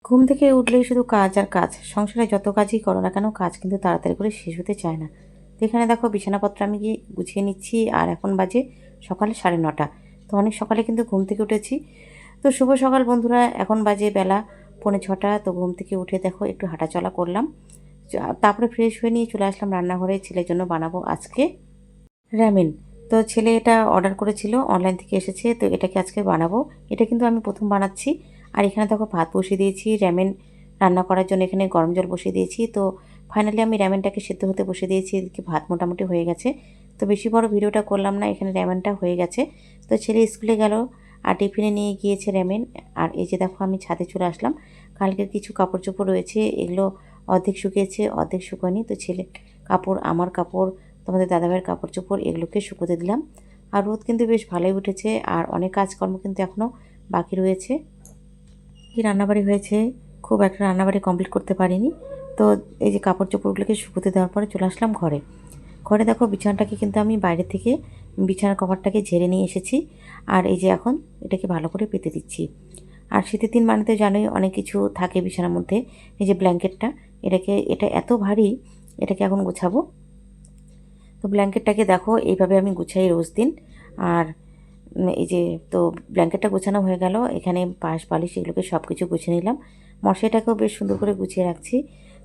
ঘুম থেকে উঠলেই শুধু কাজ আর কাজ। সংসারে যত কাজই করো না কেন, কাজ কিন্তু তাড়াতাড়ি করে শেষ হতে চায় না। তো এখানে দেখো বিছানাপত্র আমি গুছিয়ে নিচ্ছি আর এখন বাজে সকাল 9:30। তো অনেক সকালে কিন্তু ঘুম থেকে উঠেছি। তো শুভ সকাল বন্ধুরা, এখন বাজে বেলা 5:45। তো ঘুম থেকে উঠে দেখো একটু হাঁটাচলা করলাম। তারপরে ফ্রেশ হয়ে নিয়ে চলে আসলাম রান্নাঘরে। ছেলের জন্য বানাবো আজকে র‍্যামেন। তো ছেলে এটা অর্ডার করেছিল, অনলাইন থেকে এসেছে। তো এটাকে আজকে বানাবো। এটা কিন্তু আমি প্রথম বানাচ্ছি। আর এখানে দেখো ভাত বসিয়ে দিয়েছি র‍্যামেন রান্না করার জন্য। এখানে গরম জল বসিয়ে দিয়েছি। তো ফাইনালি আমি র‍্যামেনটাকে সিদ্ধ হতে বসিয়ে দিয়েছি। এদিকে ভাত মোটামুটি হয়ে গেছে। তো বেশি বড় ভিডিওটা করলাম না, এখানে র‍্যামেনটা হয়ে গেছে। তো ছেলে স্কুলে গেল আর টিফিনে নিয়ে গিয়েছে র‍্যামেন। আর এই যে দেখো আমি ছাদে চলে আসলাম। কালকের কিছু কাপড় চোপড় রয়েছে, এগুলো অর্ধেক শুকিয়েছে অর্ধেক শুকায়নি। তো ছেলে কাপড়, আমার কাপড়, তোমাদের দাদাভাইয়ের কাপড় চোপড় এগুলোকে শুকোতে দিলাম। আর রোদ কিন্তু বেশ ভালোই উঠেছে আর অনেক কাজকর্ম কিন্তু এখনও বাকি রয়েছে। কি রান্নাবাড়ি হয়েছে, খুব একটা রান্নাবাড়ি কমপ্লিট করতে পারিনি। তো এই যে কাপড় চোপড়গুলোকে শুকোতে দেওয়ার পরে চলে আসলাম ঘরে। ঘরে দেখো বিছানাটাকে কিন্তু আমি বাইরে থেকে বিছানার কভারটাকে ঝেড়ে নিয়ে এসেছি। আর এই যে এখন এটাকে ভালো করে পেতে দিচ্ছি। আর শীতের দিন মানে তো জানোই অনেক কিছু থাকে বিছানার মধ্যে। এই যে ব্ল্যাঙ্কেটটা, এটা এত ভারী, এটাকে এখন গোছাবো। তো ব্ল্যাঙ্কেটটাকে দেখো এইভাবে আমি গুছাই রোজ দিন। আর এই যে তো ব্ল্যাঙ্কেটটা গোছানো হয়ে গেল। এখানে পাশ বালিশ এগুলোকে সব কিছু গুছিয়ে নিলাম। মশারিটাকেও বেশ সুন্দর করে গুছিয়ে রাখছি।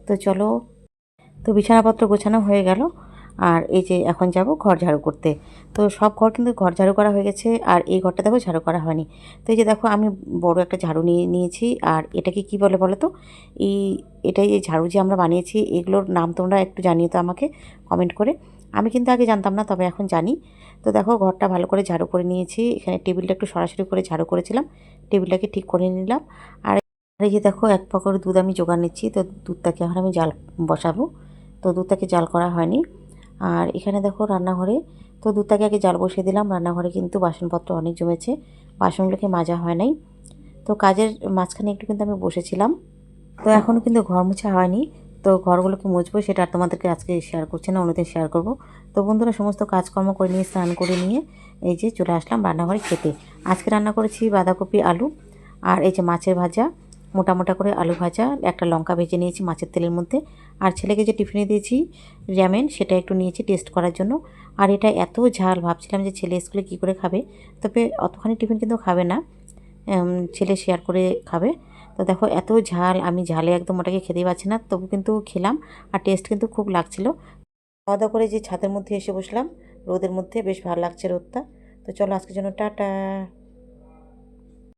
তো চলো, তো বিছানাপত্র গোছানো হয়ে গেল। আর এই যে এখন যাব ঘর ঝাড়ু করতে। তো সব ঘর কিন্তু ঘর ঝাড়ু করা হয়ে গেছে আর এই ঘরটা দেখো ঝাড়ু করা হয়নি। তো এই যে দেখো আমি বড় একটা ঝাড়ু নিয়েছি। আর এটাকে কি বলে বলো তো? এই এটাই এই ঝাড়ু যে আমরা বানিয়েছি, এগুলোর নাম তোমরা একটু জানিও তো আমাকে কমেন্ট করে। আমি কিন্তু আগে জানতাম না, তবে এখন জানি। তো দেখো ঘরটা ভালো করে ঝাড়ু করে নিয়েছি। এখানে টেবিলটা একটু সরাসরি করে ঝাড়ু করেছিলাম, টেবিলটাকে ঠিক করে নিলাম। আর এই যে দেখো এক পাকড় দুধ আমি জোগাড় নিচ্ছি। তো দুধটাকে এখন আমি জাল বসাবো। তো দুধটাকে জাল করা হয়নি। আর এখানে দেখো রান্নাঘরে, তো দুধটাকে আগে জাল বসিয়ে দিলাম। রান্নাঘরে কিন্তু বাসনপত্র অনেক জমেছে, বাসনগুলোকে মাজা হয় নাই। তো কাজের মাঝখানে একটু কিন্তু আমি বসেছিলাম। তো এখনও কিন্তু ঘর মোছা হয়নি। তো ঘরগুলোকে মুছবো, সেটা আর তোমাদেরকে আজকে শেয়ার করছি না, অন্যদিন শেয়ার করব। তো বন্ধুরা সমস্ত কাজকর্ম করে নিয়ে স্নান করে নিয়ে এই যে চলে আসলাম রান্নাঘরে খেতে। আজকে রান্না করেছি বাঁধাকপি আলু আর এই যে মাছের ভাজা, মোটা মোটা করে আলু ভাজা, একটা লঙ্কা ভেজে নিয়েছি মাছের তেলের মধ্যে। আর ছেলেকে যে টিফিনে দিয়েছি র‍্যামেন, সেটা একটু নিয়েছি টেস্ট করার জন্য। আর এটা এত ঝাল, ভাবছিলাম যে ছেলে স্কুলে কী করে খাবে। তবে অতখানি টিফিন কিন্তু খাবে না, ছেলে শেয়ার করে খাবে। তো দেখো এত ঝাল, আমি ঝালে একদম ওটাকে খেতেই পারছি না, তবু কিন্তু খেলাম। আর টেস্ট কিন্তু খুব লাগছিল। খাওয়া দাওয়া করে যে ছাদের মধ্যে এসে বসলাম রোদের মধ্যে, বেশ ভালো লাগছে রোদটা। তো চলো আজকের জন্য টাটা।